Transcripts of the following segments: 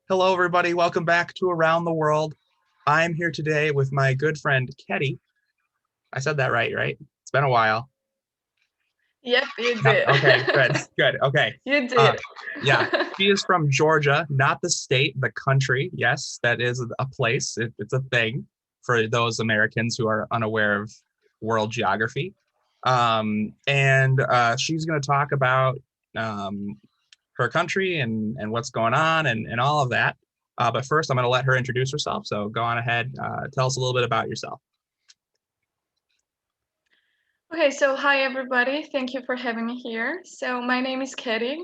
Hello, everybody. Welcome back to Around the World. I'm here today with my good friend Keti. I said that right? It's been a while. Yep, you Yep. did. Okay, good, good. Okay. You Uh, did. yeah, she is from Georgia, not the state, the country. Yes, that is a place. It's a thing for those Americans who are unaware of world geography. And she's going to talk about um, her country and what's going on and all of that. But first, I'm going to let her introduce herself. So go on ahead, tell us a little bit about yourself. Okay, so hi everybody. Thank you for having me here. So my name is Keti.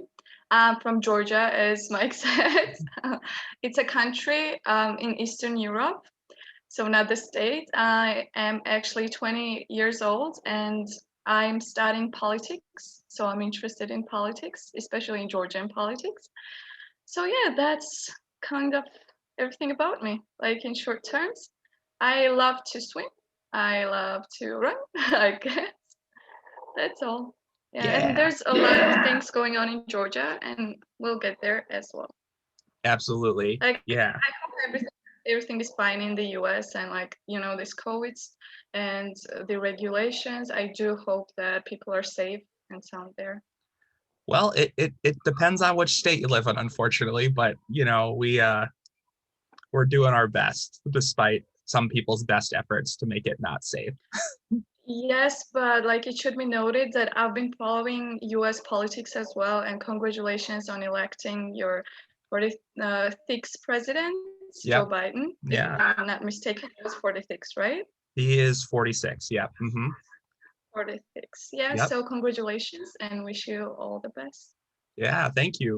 I'm from Georgia, as Mike said. It's a country in Eastern Europe, so not the state. I am actually 20 years old and I'm studying politics. So I'm interested in politics, especially in Georgian politics. So yeah, that's kind of everything about me. Like in short terms, I love to swim. I love to run. I guess that's all. Yeah, and Yeah, there's a lot of things going on in Georgia, and we'll get there as well. absolutely. Like Yeah, I hope everything is fine in the U.S. and like this COVID's and the regulations. I do hope that people are safe and sound there. well, it depends on which state you live in, unfortunately, but we're doing our best despite some people's best efforts to make it not safe. Yes, but like it should be noted that I've been following US politics as well, and congratulations on electing your 46th president, Joe Yep. Biden. If Yeah. I'm not mistaken, it was 46, right? He is 46. Yep. 46. Yeah, Yep. so congratulations and wish you all the best. Yeah, thank you.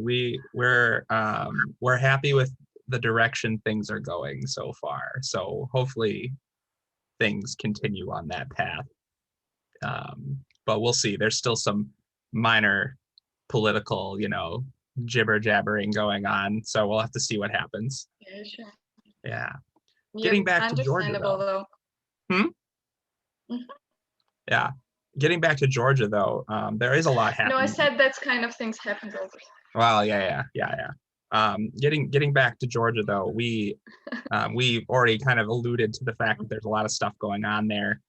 We're happy with the direction things are going so far. So hopefully things continue on that path. But we'll see. There's still some minor political, jibber jabbering going on. So we'll have to see what happens. Yeah, sure. Yeah. Yep, Getting back to Georgia understandable though. though. Hmm? Mhm. Yeah. Getting back to Georgia though, there is a lot No, I happening. said that's kind of things happens all the Well, yeah. Getting back to Georgia though, we've already kind of alluded to the fact that there's a lot of stuff going on there.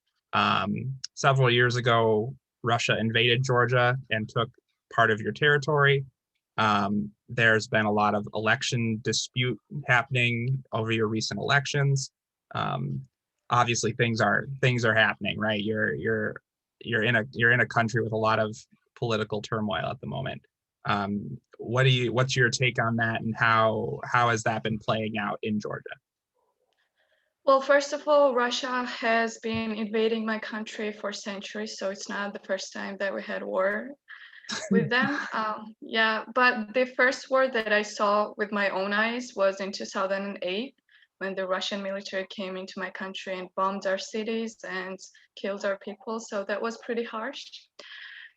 Several years ago, Russia invaded Georgia and took part of your territory. There's been a lot of election dispute happening over your recent elections. Um, Obviously, things are happening, right? You're in a country with a lot of political turmoil at the moment. What's your take on that, and how has that been playing out in Georgia? Well, first of all, Russia has been invading my country for centuries, so it's not the first time that we had war with them. Yeah, but the first war that I saw with my own eyes was in 2008 when the Russian military came into my country and bombed our cities and killed our people. So that was pretty harsh.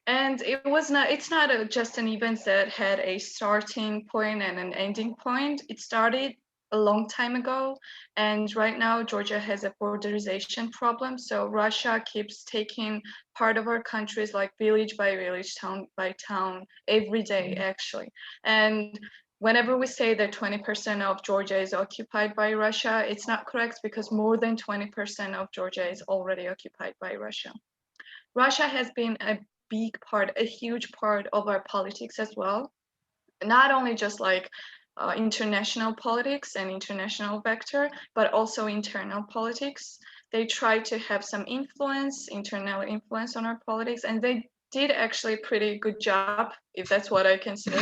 And it's not just an event that had a starting point and an ending point. It started a long time ago, and right now Georgia has a borderization problem. So Russia keeps taking part of our countries like village by village, town by town, every day actually. And whenever we say that 20% of Georgia is occupied by Russia, it's not correct because more than 20% of Georgia is already occupied by Russia. Russia has been a big part, a huge part of our politics as well. Not only just like international politics and international vector, but also internal politics. They try to have some influence, internal influence on our politics, and they did actually a pretty good job, if that's what I can say.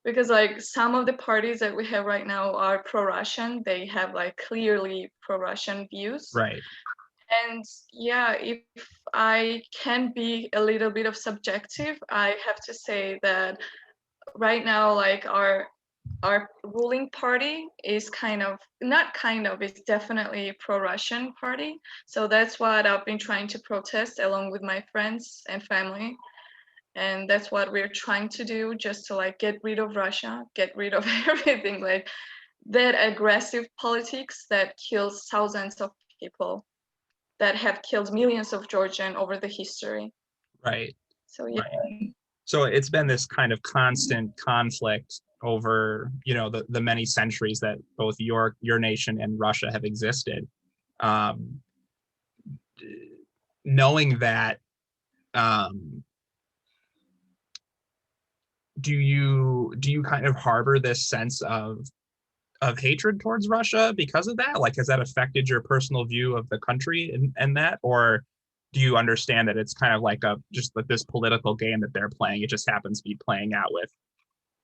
Because like some of the parties that we have right now are pro-Russian. They have like clearly pro-Russian views. Right. And yeah, if I can be a little bit of subjective, I have to say that right now, like our ruling party is kind of not kind of, it's definitely pro-Russian party. So that's what I've been trying to protest along with my friends and family. And that's what we're trying to do, just to like get rid of Russia, get rid of everything, like that aggressive politics that kills thousands of people that have killed millions of Georgians over the history. Right. So yeah, Right. So it's been this kind of constant conflict over, the many centuries that both your nation and Russia have existed. Um, Knowing that, um, do you kind of harbor this sense of hatred towards Russia because of that? Like, has that affected your personal view of the country and that, or do you understand that it's kind of like just like this political game that they're playing? It just happens to be playing out with,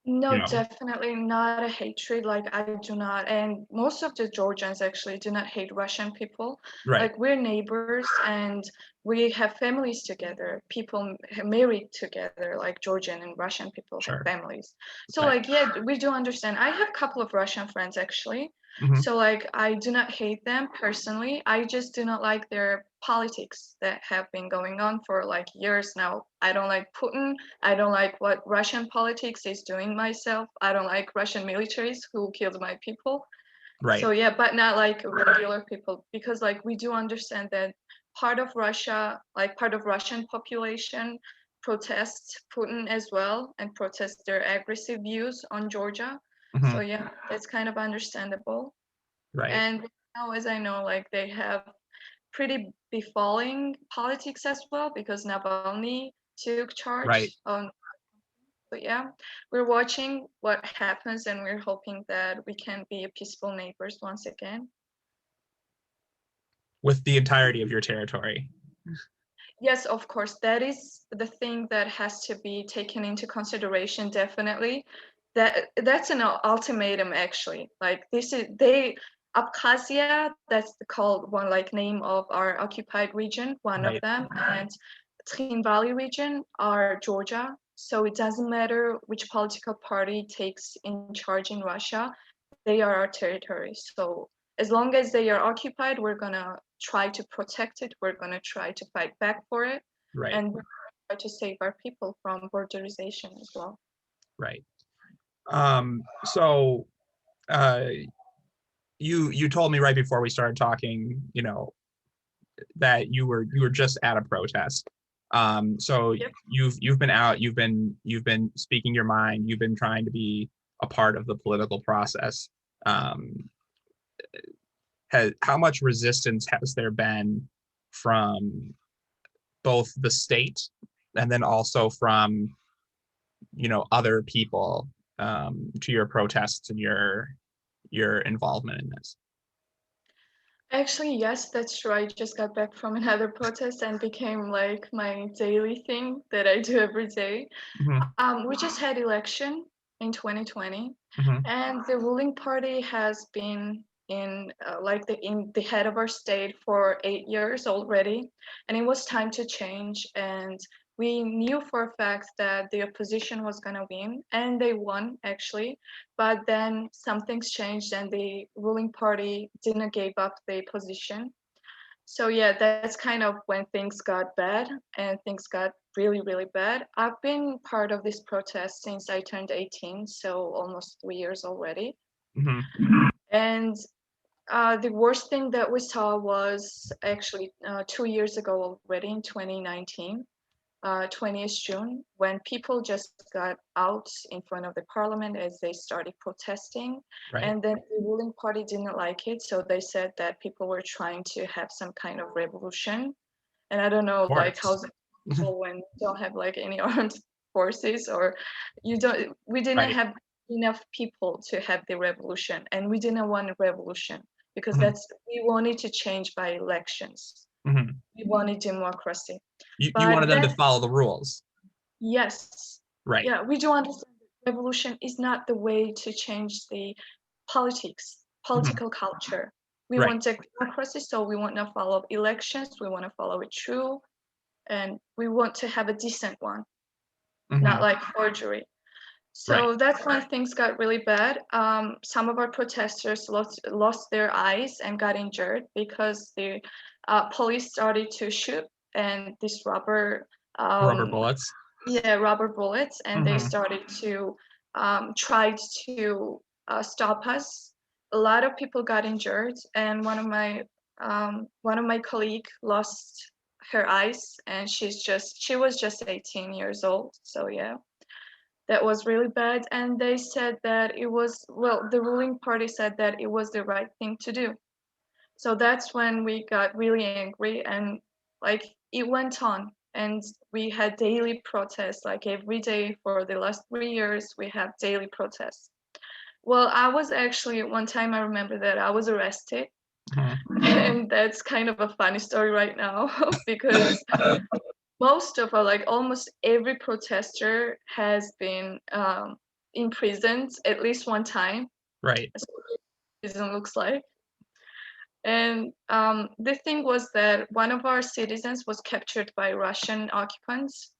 you No, know, definitely not a hatred. Like, I do not, and most of the Georgians actually do not hate Russian people. right, Like, we're neighbors and we have families together. People married together, like Georgian and Russian people have sure, families. So, right, like, yeah, we do understand. I have a couple of Russian friends actually. hmm, So, like, I do not hate them personally. I just do not like their politics that have been going on for like years now. I don't like Putin. I don't like what Russian politics is doing myself. I don't like Russian militaries who killed my people. So right, yeah, but not like regular people, because like we do understand that part of Russia, like part of Russian population protests Putin as well and protests their aggressive views on Georgia. So hmm, yeah, that's kind of understandable. right, And now as I know, like they have pretty befalling politics as well because Navalny took right. charge on. But yeah, we're watching what happens and we're hoping that we can be a peaceful neighbors once again. With the entirety of your territory. Yes, of course, that is the thing that has to be taken into consideration, definitely. That's an ultimatum actually. Like this is they Abkhazia, that's called one like name of our occupied region, one of Right. them, and Trin Valley region are Georgia. So it doesn't matter which political party takes in charge in Russia, they are our territory. So as long as they are occupied, we're gonna try to protect it. We're gonna try to fight back for it, Right. and we're gonna try to save our people from borderization as well. Right. So uh you told me right before we started talking, that you were just at a protest. So Yep. you've been out, you've been speaking your mind, you've been trying to be a part of the political process. Um, how much resistance has there been from both the state and then also from other people, to your protests and your involvement in this? Actually, yes, that's true. I just got back from another protest and became like my daily thing that I do every day. Hmm, We just had election in 2020, hmm, and the ruling party has been in the head of our state for 8 years already, and it was time to change. And we knew for a fact that the opposition was gonna win, and they won actually. But then some things changed, and the ruling party didn't give up the position. So yeah, that's kind of when things got bad and things got really, really bad. I've been part of this protest since I turned 18, so almost 3 years already. hmm, And the worst thing that we saw was actually 2 years ago already in 2019, 20th June, when people just got out in front of the parliament as they started protesting. right. And then the ruling party didn't like it, so they said that people were trying to have some kind of revolution. And I don't know, Of like, course. how's it possible when you don't have like any armed forces, or you don't, we didn't Right. have enough people to have the revolution, and we didn't want a revolution because Hmm, we wanted to change by elections. hmm. We wanted democracy. You But wanted them to then, follow the rules. yes, Right. yeah, we do understand that revolution is not the way to change the politics, Hmm, political culture. We right. want democracy, so we want to follow elections, we want to follow it through, and we want to have a decent one, not Hmm, like forgery. right. So that's when things got really bad. Some of our protesters lost their eyes and got injured because the police started to shoot, and this Rubber um, bullets. rubber bullets, and they Hmm, started to try to stop us. A lot of people got injured, and one of my colleague lost her eyes, and she was just 18 years old. So yeah, that was really bad. And they said that it was, well, the ruling party said that it was the right thing to do. So that's when we got really angry, and like it went on, and we had daily protests, like every day for the last 3 years we have daily protests. Well, I was actually, one time I remember that I was arrested. Mhm. And that's kind of a funny story right now because most of our, like almost every protester has been imprisoned at least one time, Right. as prison looks like. And the thing was that one of our citizens was captured by Russian occupants.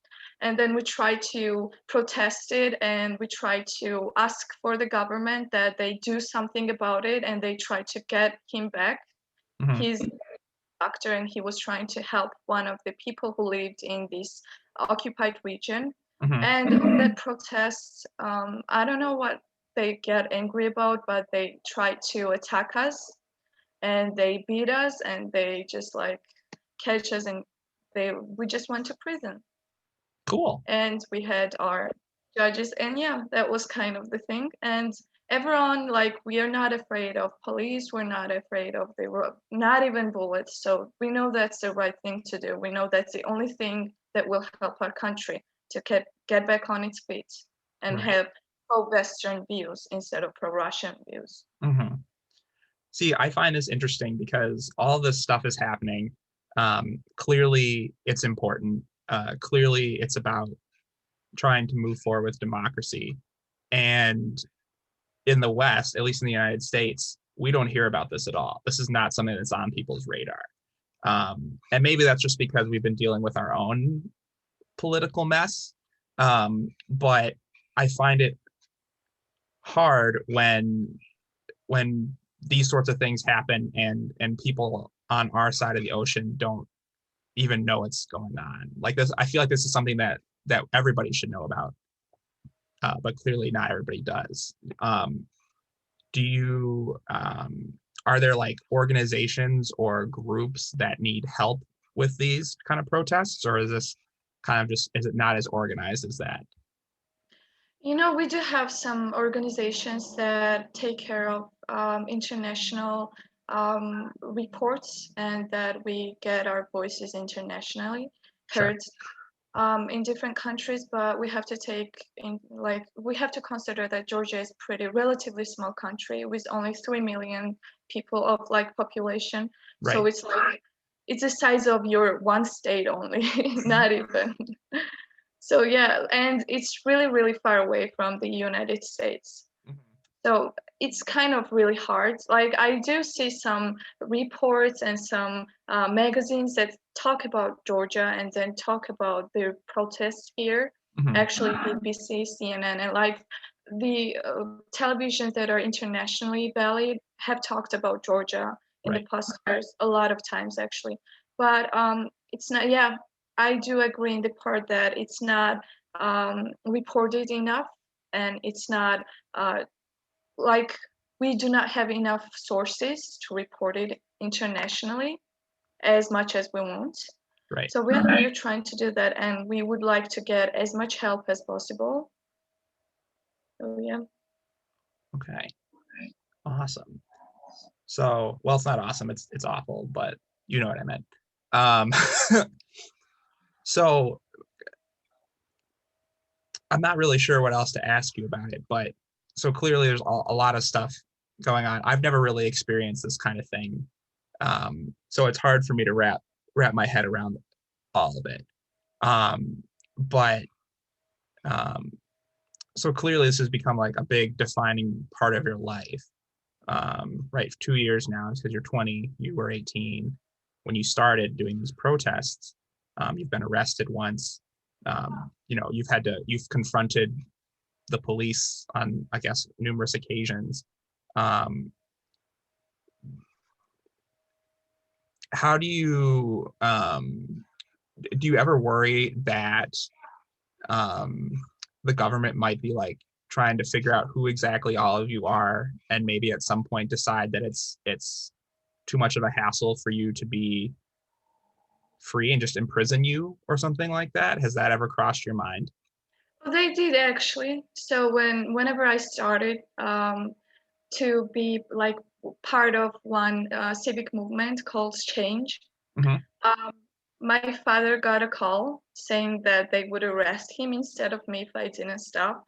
And then we tried to protest it, and we tried to ask for the government that they do something about it, and they tried to get him back. Mhm. He's a doctor, and he was trying to help one of the people who lived in this occupied region. Mhm. And that protest, I don't know what they get angry about, but they tried to attack us, and they beat us, and they just like catch us, and we just went to prison. Cool. And we had our judges, and yeah, that was kind of the thing. And everyone, like, we are not afraid of police, we're not afraid of not even bullets. So we know that's the right thing to do. We know that's the only thing that will help our country to get back on its feet and Right. have pro-Western views instead of pro-Russian views. Mhm. See, I find this interesting because all this stuff is happening. Clearly, it's important. Clearly, it's about trying to move forward with democracy. And in the West, at least in the United States, we don't hear about this at all. This is not something that's on people's radar. And maybe that's just because we've been dealing with our own political mess. But I find it hard when these sorts of things happen and people on our side of the ocean don't even know what's going on. Like this, I feel like this is something that everybody should know about, but clearly not everybody does. Do you are there like organizations or groups that need help with these kind of protests, or is this kind of just, is it not as organized as that? You know, we do have some organizations that take care of international reports, and that we get our voices internationally Sure. heard in different countries. But we have to take in, like, we have to consider that Georgia is pretty relatively small country with only 3 million people of like population. So Right. it's like it's the size of your one state only, not even. So yeah, and it's really, really far away from the United States. Mhm. So it's kind of really hard. Like I do see some reports and some magazines that talk about Georgia and then talk about the protests here. Mhm. Actually, BBC, CNN, and like the televisions that are internationally valued have talked about Georgia in the Right. past years a lot of times actually. But it's not. Yeah, I do agree in the part that it's not reported enough, and it's not like we do not have enough sources to report it internationally as much as we want. Right. So we're trying to do that, and we would like to get as much help as possible. So yeah. Okay. Awesome. So, well, it's not awesome. It's awful, but you know what I meant. Um, so I'm not really sure what else to ask you about it, but so clearly there's a lot of stuff going on. I've never really experienced this kind of thing, so it's hard for me to wrap my head around all of it. Um, but um, so clearly this has become like a big defining part of your life. Right, 2 years now, because you're 20, you were 18 when you started doing these protests. You've been arrested once. You've confronted the police on, I guess, numerous occasions. Um, how do you ever worry that um, the government might be like trying to figure out who exactly all of you are, and maybe at some point decide that it's too much of a hassle for you to be free and just imprison you or something like that? Has that ever crossed your mind? Well, they did actually. So whenever I started to be like part of one civic movement called Change, Hmm. um, my father got a call saying that they would arrest him instead of me if I didn't stop.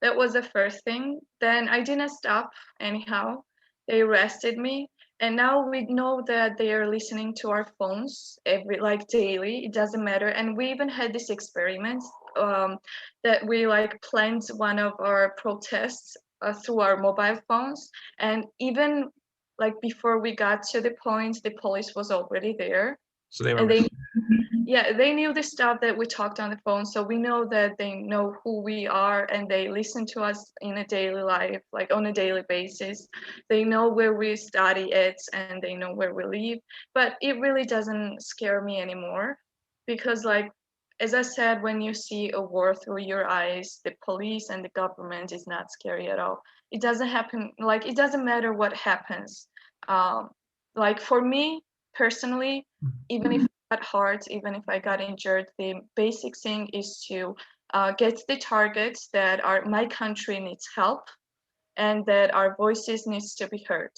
That was the first thing. Then I didn't stop anyhow. They arrested me. And now we know that they are listening to our phones every like daily. It doesn't matter. And we even had this experiment um, that we like planned one of our protests through our mobile phones. And even like before we got to the point, the police was already there. So they were And ready. yeah, they knew the stuff that we talked on the phone, so we know that they know who we are and they listen to us in a daily life, like on a daily basis. They know where we study at and they know where we live, but it really doesn't scare me anymore because like as I said, when you see a war through your eyes, the police and the government is not scary at all. It doesn't happen, like it doesn't matter what happens. Um, like for me personally, even if got hurt, even if I got injured, the basic thing is to get the targets that our my country needs help and that our voices needs to be heard.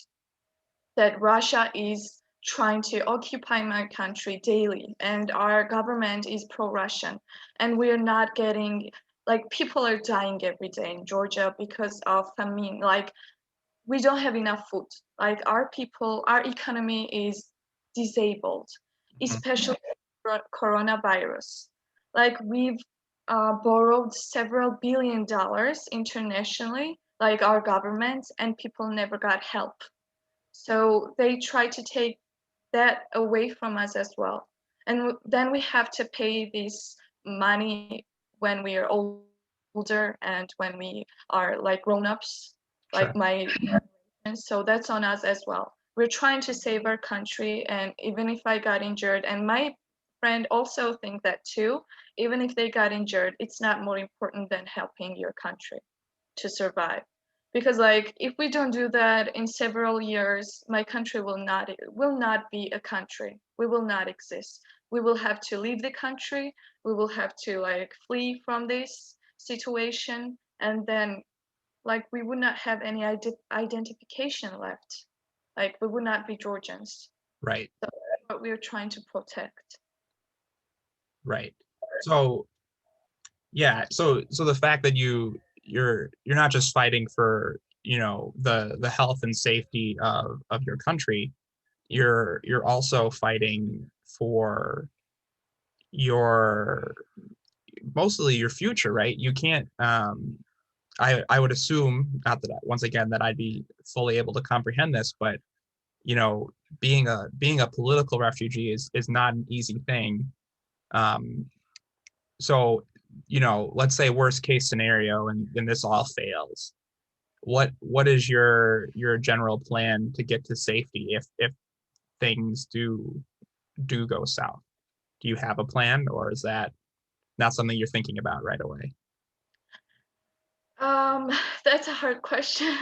That Russia is trying to occupy my country daily, and our government is pro-Russian, and we are not getting like people are dying every day in Georgia because of famine. Like we don't have enough food. Like our people, our economy is disabled, Mhm. especially coronavirus. Like we've borrowed several $billions internationally, like our government, and people never got help. So they try to take that away from us as well. And then we have to pay this money when we are older and when we are like grown-ups, like Sure. my and so that's on us as well. We're trying to save our country, and even if I got injured, and my friend also think that too, even if they got injured, it's not more important than helping your country to survive. Because like if we don't do that in several years, my country will not be a country. We will not exist. We will have to leave the country. We will have to like flee from this situation, and then like we would not have any identification left. Like we would not be Georgians. Right. So that's what we're trying to protect. Right. So yeah, so the fact that you're not just fighting for, the health and safety of your country, you're also fighting for your mostly your future, right? You can't I would assume, not that once again that I'd be fully able to comprehend this, but you know, being a political refugee is not an easy thing. Um, so, let's say worst case scenario and this all fails. What is your general plan to get to safety if things do go south? Do you have a plan, or is that not something you're thinking about right away? Um, that's a hard question.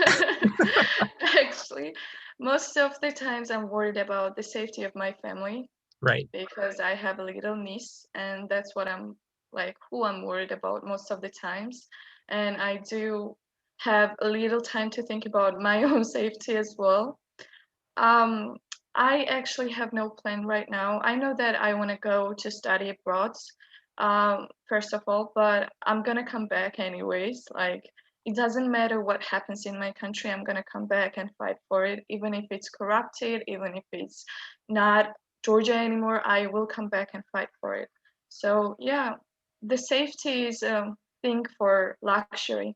Actually, most of the times I'm worried about the safety of my family Right. because I have a little niece, and that's what I'm like who I'm worried about most of the times. And I do have a little time to think about my own safety as well. Um, I actually have no plan right now. I know that I want to go to study abroad, first of all, but I'm gonna come back anyways. Like, it doesn't matter what happens in my country, I'm gonna come back and fight for it, even if it's corrupted, even if it's not Georgia anymore, I will come back and fight for it. So, yeah, the safety is a thing for luxury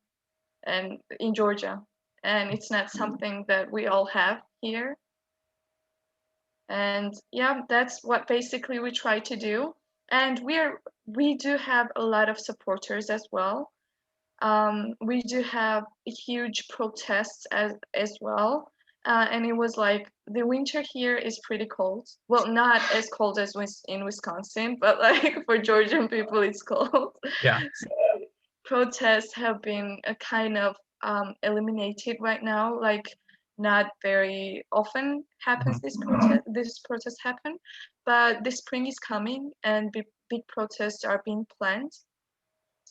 and in Georgia, and it's not something that we all have here. And yeah, that's what basically we try to do. And we do have a lot of supporters as well. We do have huge protests as well. And it was like the winter here is pretty cold. Well, not as cold as in Wisconsin, but like for Georgian people, it's cold. Yeah. So protests have been a kind of eliminated right now. Like not very often happens. Mhm. This protest happen, but the spring is coming and big protests are being planned.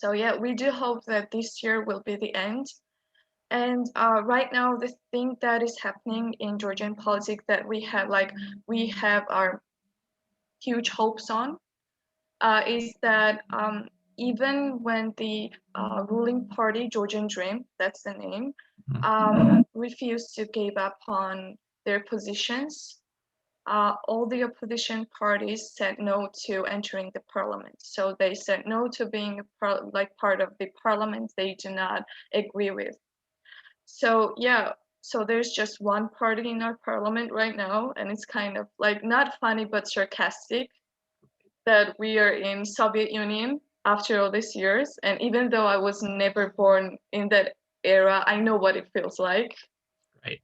So yeah, we do hope that this year will be the end. And right now, the thing that is happening in Georgian politics that we have our huge hopes on is that even when the ruling party, Georgian Dream, that's the name, Mhm. refused to give up on their positions, all the opposition parties said no to entering the parliament. So they said no to being part of the parliament they do not agree with. So yeah, so there's just one party in our parliament right now, and it's kind of like not funny but sarcastic that we are in Soviet Union after all these years. And even though I was never born in that era, I know what it feels like. Right.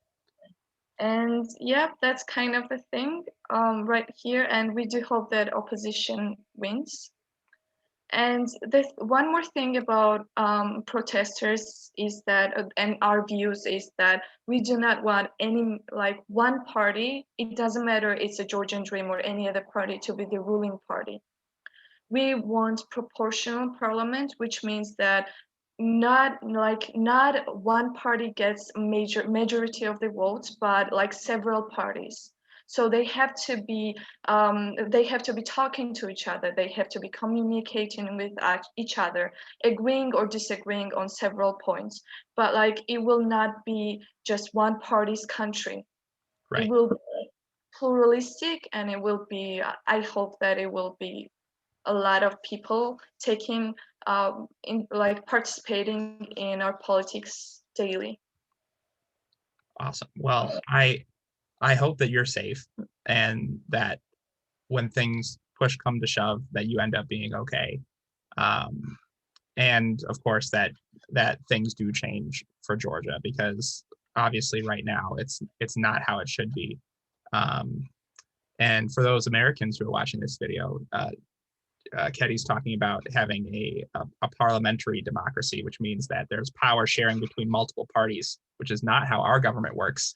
And yeah, that's kind of the thing right here. And we do hope that opposition wins. And the one more thing about protesters is that, and our views is that we do not want any like one party. It doesn't matter it's a Georgian Dream or any other party to be the ruling party. We want proportional parliament, which means that not one party gets majority of the votes, but like several parties. So they have to be talking to each other. They have to be communicating with each other, agreeing or disagreeing on several points. But like it will not be just one party's country. It Right. will be pluralistic, and it will be. I hope that it will be a lot of people taking in like participating in our politics daily. Awesome. Well, I hope that you're safe and that when things push come to shove, that you end up being okay. Um, and of course that things do change for Georgia because obviously right now it's not how it should be. Um, and for those Americans who are watching this video, Keti's talking about having a parliamentary democracy, which means that there's power sharing between multiple parties, which is not how our government works,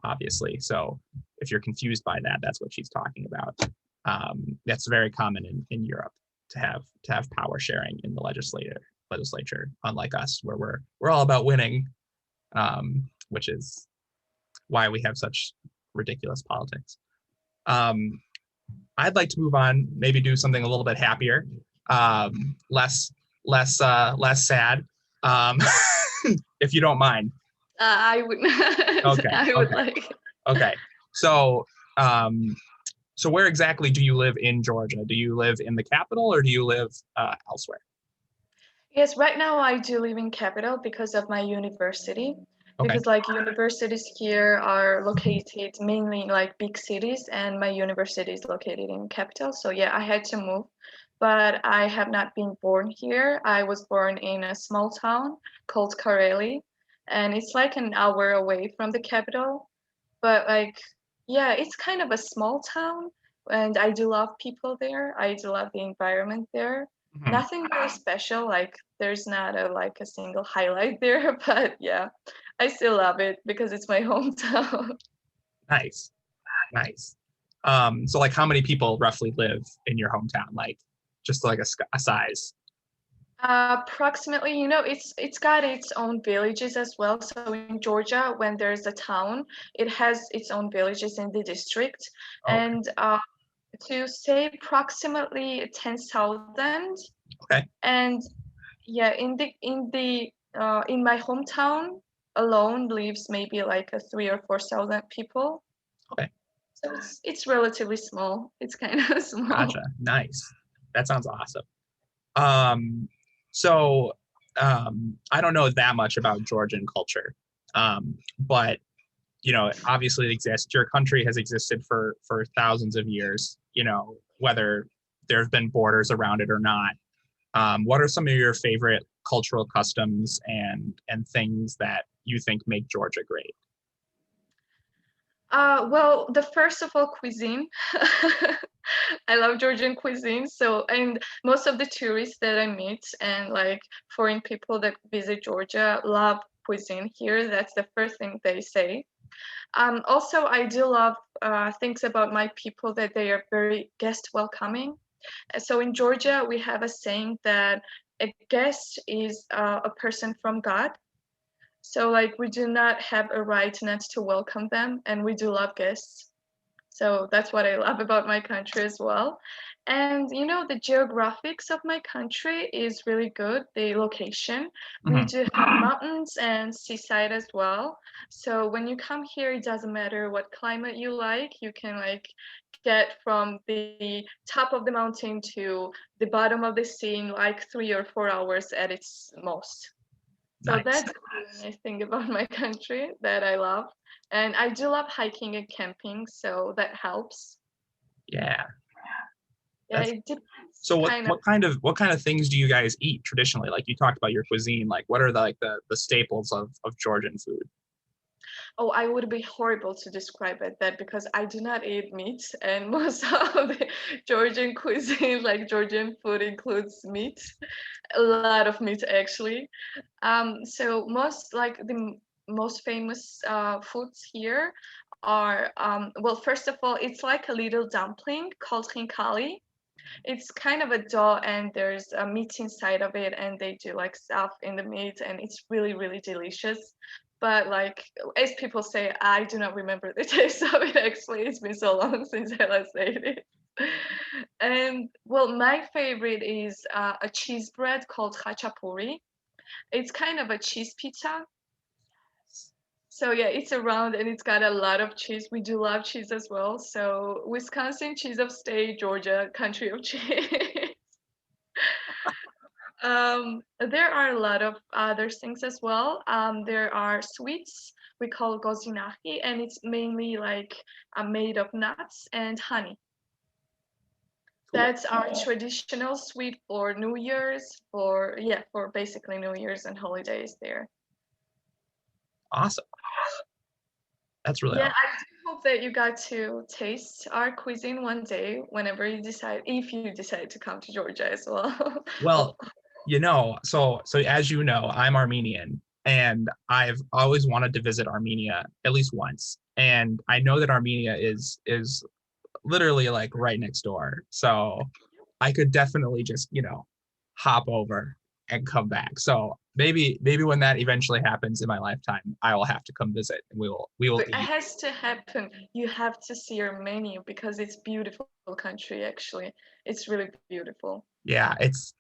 obviously. So if you're confused by that, that's what she's talking about. That's very common in Europe to have power sharing in the legislature, unlike us, where we're all about winning, which is why we have such ridiculous politics. Um, I'd like to move on, maybe do something a little bit happier, less less sad, um, if you don't mind. I would Okay, I would okay, like. okay. So, um, so where exactly do you live in Georgia? Do you live in the capital or do you live elsewhere? Yes, right now I do live in capital because of my university. Okay, Because like universities here are located mainly in like big cities, and my university is located in capital. So yeah, I had to move, but I have not been born here. I was born in a small town called Kareli, and it's like an hour away from the capital. But like, yeah, it's kind of a small town, and I do love people there. I do love the environment there. mhm. Nothing very special, like there's not a single highlight there, but yeah, I still love it because it's my hometown. Nice, nice. So like, how many people roughly live in your hometown? Like, just like a size. Approximately, it's got its own villages as well. So in Georgia, when there's a town, it has its own villages in the district, Okay, and to say approximately 10,000. okay, And yeah, in my hometown alone lives maybe like a 3 or 4 thousand people. okay. So it's relatively small. It's kind of Gotcha. small. Nice. That sounds awesome. Um, so I don't know that much about Georgian culture, but obviously it exists. Your country has existed for thousands of years. Whether there have been borders around it or not. What are some of your favorite cultural customs and things that you think make Georgia great? Well, the first of all, cuisine. I love Georgian cuisine. So, and most of the tourists that I meet and like foreign people that visit Georgia love cuisine here. That's the first thing they say. Also, I do love things about my people that they are very guest welcoming. So in Georgia, we have a saying that a guest is a person from God. So like we do not have a right not to welcome them, and we do love guests. So that's what I love about my country as well. And you know, the geographics of my country is really good, the location. We Mhm. do have mountains and seaside as well. So when you come here, it doesn't matter what climate you like, you can like get from the top of the mountain to the bottom of the sea in like 3 or 4 hours at its most. So Nice. that's the thing about my country that I love. And I do love hiking and camping, so that helps. Yeah. Yeah, That's it depends so kind of. what kind of things do you guys eat traditionally? Like you talked about your cuisine, like what are the staples of Georgian food? Oh, I would be horrible to describe it that because I do not eat meat, and most of the Georgian cuisine, like Georgian food, includes meat. A lot of meat actually. So most like most famous foods here are well, first of all, it's like a little dumpling called khinkali. It's kind of a dough and there's a meat inside of it and they do like stuff in the meat and it's really really delicious. But like as people say, I do not remember the taste of it actually. It's been so long since I last ate it. And well, my favorite is a cheese bread called khachapuri. It's kind of a cheese pizza. So yeah, it's around and it's got a lot of cheese. We do love cheese as well. So Wisconsin, cheese of state, Georgia, country of cheese. There are a lot of other things as well. There are sweets we call gozinachi, and it's mainly like made of nuts and honey. Cool. That's our traditional sweet for New Year's, for yeah, for basically New Year's and holidays there. Awesome. That's really Yeah, awesome. I do hope that you got to taste our cuisine one day whenever you decide, if you decide to come to Georgia as well. Well, Well, so as you know, I'm Armenian and I've always wanted to visit Armenia at least once. And I know that Armenia is literally like right next door. So I could definitely just, hop over and come back. So maybe when that eventually happens in my lifetime, I will have to come visit and we will but it eat. has to happen. You have to see Armenia because it's beautiful country actually. It's really beautiful. Yeah, it's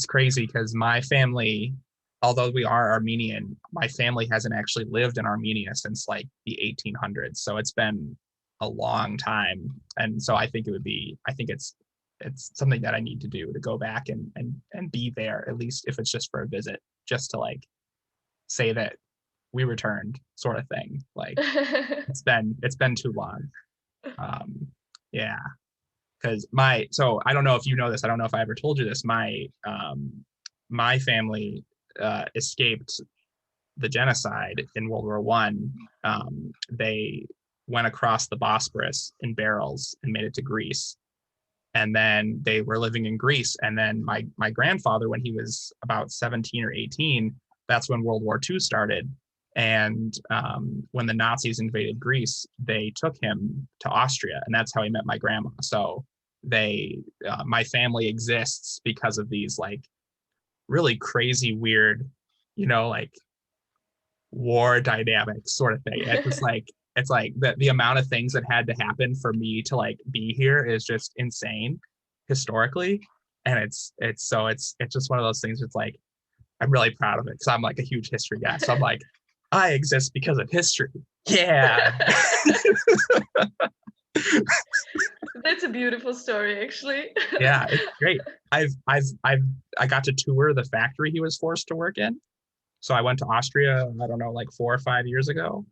crazy because my family, although we are Armenian, my family hasn't actually lived in Armenia since like the 1800s. So it's been a long time. And so I think it's something that I need to do to go back and be there, at least if it's just for a visit, just to like say that we returned sort of thing. Like it's been too long. Um, yeah, because so I don't know if you know this. I don't know if I ever told you this. My family escaped the genocide in World War One. They went across the Bosporus in barrels and made it to Greece, and then they were living in Greece. And then my grandfather, when he was about 17 or 18, that's when World War II started. And when the Nazis invaded Greece, they took him to Austria, and that's how he met my grandma. So my family exists because of these like really crazy, weird, like war dynamics sort of thing. It's like the amount of things that had to happen for me to like be here is just insane historically. And it's just one of those things. It's like I'm really proud of it because I'm like a huge history guy. So I'm like, I exist because of history. Yeah. That's a beautiful story actually. Yeah, it's great. I got to tour the factory he was forced to work in. So I went to Austria, I don't know, like 4 or 5 years ago.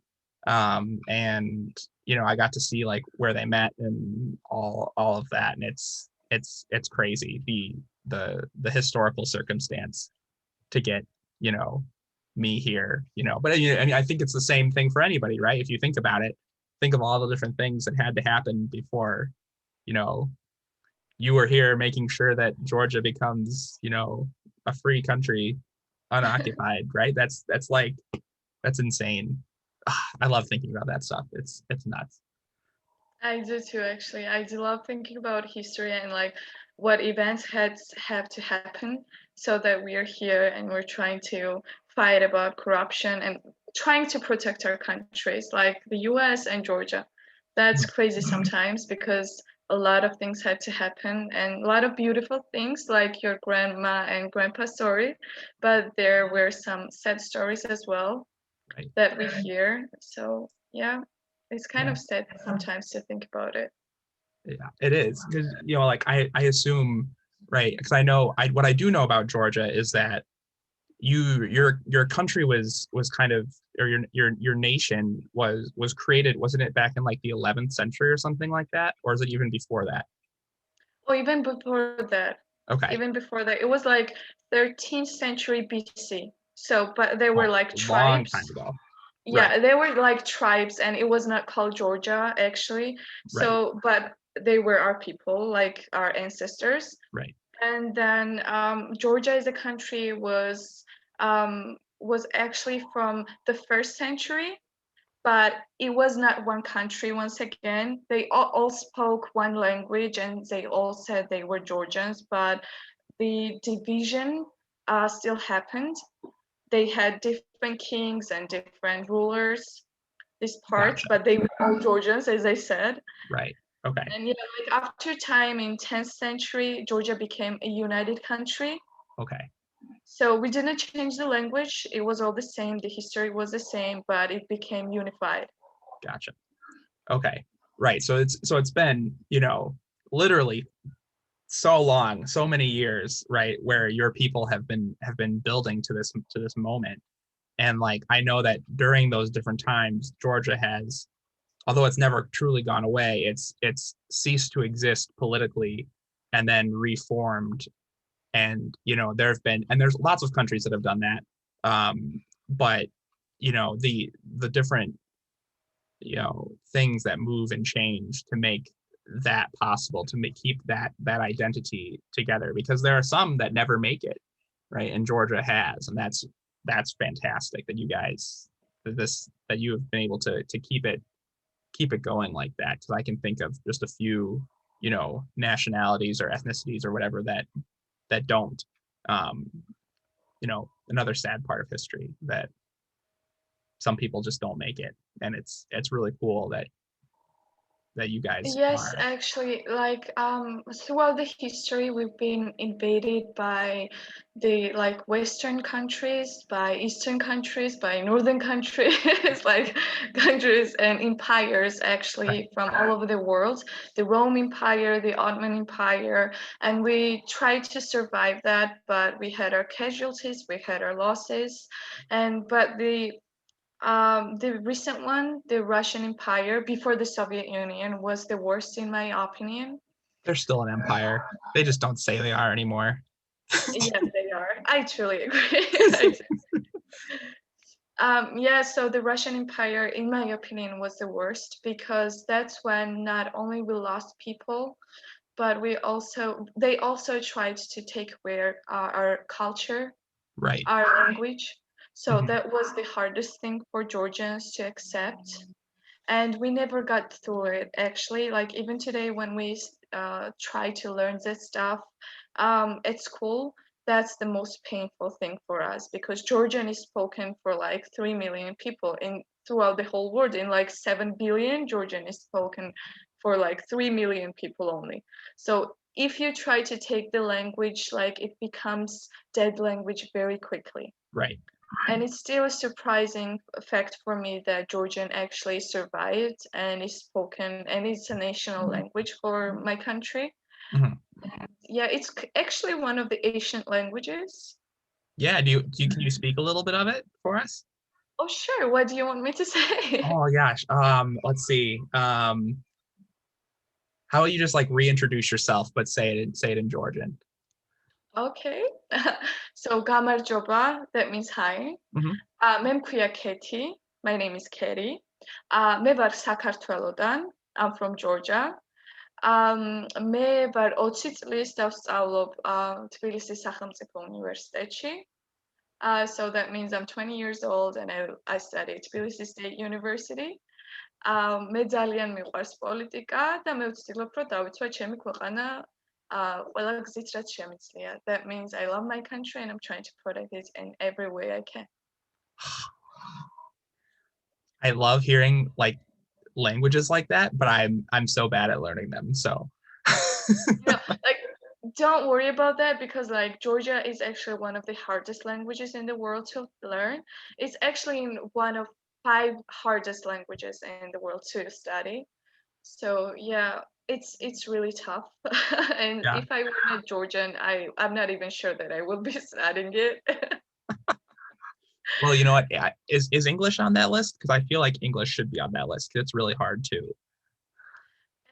And I got to see like where they met and all of that. And it's crazy the historical circumstance to get, you know, me here, But I mean, I think it's the same thing for anybody, right? If you think about it, think of all the different things that had to happen before, you know, you were here making sure that Georgia becomes, a free country unoccupied, right? That's insane. I love thinking about that stuff. It's nuts. I do too, actually. I do love thinking about history and like what events had have to happen so that we are here and we're trying to fight about corruption and trying to protect our countries, like the US and Georgia. That's crazy sometimes because a lot of things had to happen and a lot of beautiful things like your grandma and grandpa story, but there were some sad stories as well Right. that we hear. So yeah, it's kind Yeah. of sad sometimes to think about it. Yeah, it is because like I assume, right, because I know what I do know about Georgia is that your country was kind of, or your nation was created, wasn't it, back in like the 11th century or something like that, or is it even before that? Oh, even before that, Okay. it was like 13th century BC. So, but they were Oh, like long time tribes. ago. Right. Yeah, they were like tribes, and it was not called Georgia actually. Right. So, but they were our people, like our ancestors. Right. And then Georgia as a country was actually from the first century, but it was not one country. Once again, they all spoke one language, and they all said they were Georgians. But the division still happened. They had different kings and different rulers. These parts, Gotcha. but they were all Georgians, as I said. Right. Okay. And yeah, like after time in 10th century, Georgia became a united country. Okay. So we didn't change the language. It was all the same. The history was the same, but it became unified. Gotcha. Okay. Right. So it's been, literally so long, so many years, right, where your people have been building to this moment. And like I know that during those different times, Georgia has, although it's never truly gone away, it's ceased to exist politically and then reformed. And there's lots of countries that have done that. But the different things that move and change to make that possible, to keep that identity together, because there are some that never make it, right, and Georgia has, and that's fantastic that that you have been able to keep it going like that, because I can think of just a few nationalities or ethnicities or whatever that don't. um Another sad part of history, that some people just don't make it, and it's really cool that you guys Yes, are. actually, like throughout the history, we've been invaded by the like Western countries, by Eastern countries, by Northern countries, like countries and empires Right. actually from all over the world. The Rome Empire, the Ottoman Empire, and we tried to survive that, but we had our casualties, we had our losses, and but the recent one, the Russian Empire before the Soviet Union, was the worst in my opinion. They're still an empire. They just don't say they are anymore. Yes, they are. I truly agree. Yeah, so the Russian Empire, in my opinion, was the worst because that's when not only we lost people, but they also tried to take away our culture, Right. our language. So Mhm. that was the hardest thing for Georgians to accept. And we never got through it actually. Like even today when we try to learn this stuff at school, that's the most painful thing for us because Georgian is spoken for like 3 million people in throughout the whole world. In like 7 billion, Georgian is spoken for like 3 million people only. So if you try to take the language, like it becomes dead language very quickly. Right. And it's still a surprising fact for me that Georgian actually survived and is spoken, and it's a national language for my country. Mhm. Yeah, it's actually one of the ancient languages. Yeah. Do you can you speak a little bit of it for us? Oh, sure. What do you want me to say? Oh gosh. Let's see. How about you just like reintroduce yourself, but say it in Georgian? Okay. So, Gamar Joba, that means hi. Hmm. Memkuya Keti. My name is Keti. Me var საქართველოდან. I'm from Georgia. მე ვარ 20 წლის დავსწავლობ თბილისის სახელმწიფო უნივერსიტეტში. So that means I'm 20 years old and I study Tbilisi State University. მე ძალიან მიყვარს პოლიტიკა და მე ვცდილობ რომ დავიცვა ჩემი ქვეყანა ყველა გზით რაც შემიძლია. That means I love my country and I'm trying to protect it in every way I can. I love hearing like languages like that, but I'm so bad at learning them. So Like don't worry about that because like Georgia is actually one of the hardest languages in the world to learn. It's actually one of 5 hardest languages in the world to study. So yeah, it's really tough. And yeah. if I were a Georgian, I'm not even sure that I will be studying it. Well, you know what? Is English on that list? Because I feel like English should be on that list because it's really hard too.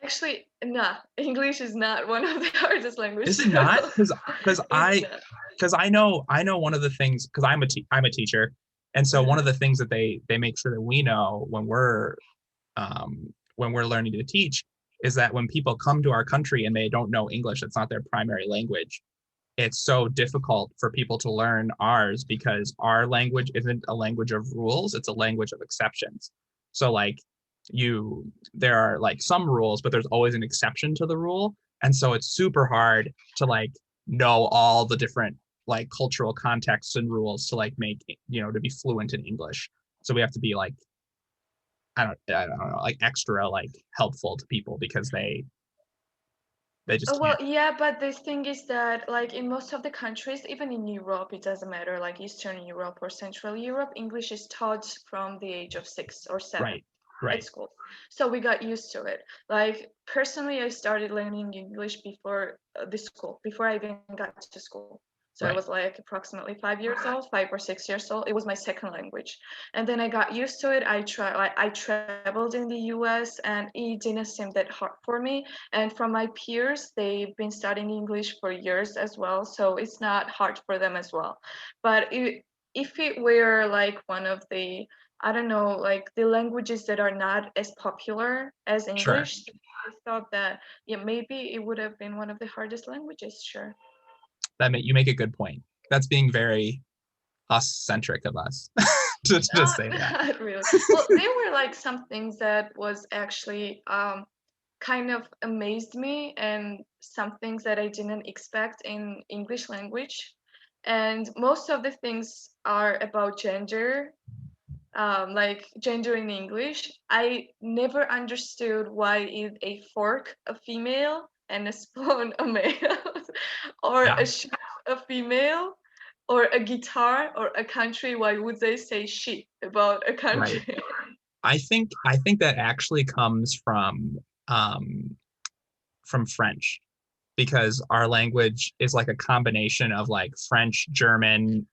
Actually, nah, English is not one of the hardest Is languages. it not? Because It's not. I know one of the things because I'm a teacher, and so one of the things that they make sure that we know when we're learning to teach is that when people come to our country and they don't know English, it's not their primary language. It's so difficult for people to learn ours because our language isn't a language of rules, it's a language of exceptions. So like there are like some rules, but there's always an exception to the rule. And so it's super hard to like know all the different like cultural contexts and rules to like make, to be fluent in English. So we have to be like, I don't know, like extra like helpful to people because they just Well, can't. yeah, but the thing is that, like in most of the countries, even in Europe, it doesn't matter, like Eastern Europe or Central Europe, English is taught from the age of 6 or 7 Right, at right, school. So we got used to it. Like personally, I started learning English before the school, before I even got to school. So I right, was like approximately 5 years old, 5 or 6 years old. It was my second language, and then I got used to it. I traveled in the U.S. and it didn't seem that hard for me. And from my peers, they've been studying English for years as well, so it's not hard for them as well. But if it were like one of the, I don't know, like the languages that are not as popular as sure. English, I thought that yeah, maybe it would have been one of the hardest languages, sure. You make a good point. That's being very us centric of us to Not, say that. not really. Well, there were like some things that was actually kind of amazed me and some things that I didn't expect in English language. And most of the things are about gender, like gender in English. I never understood why is a fork a female and a spoon a male, or Yeah, a ship a female, or a guitar or a country. Why would they say she about a right. country? I think that actually comes um from French because our language is like a combination of like French, German,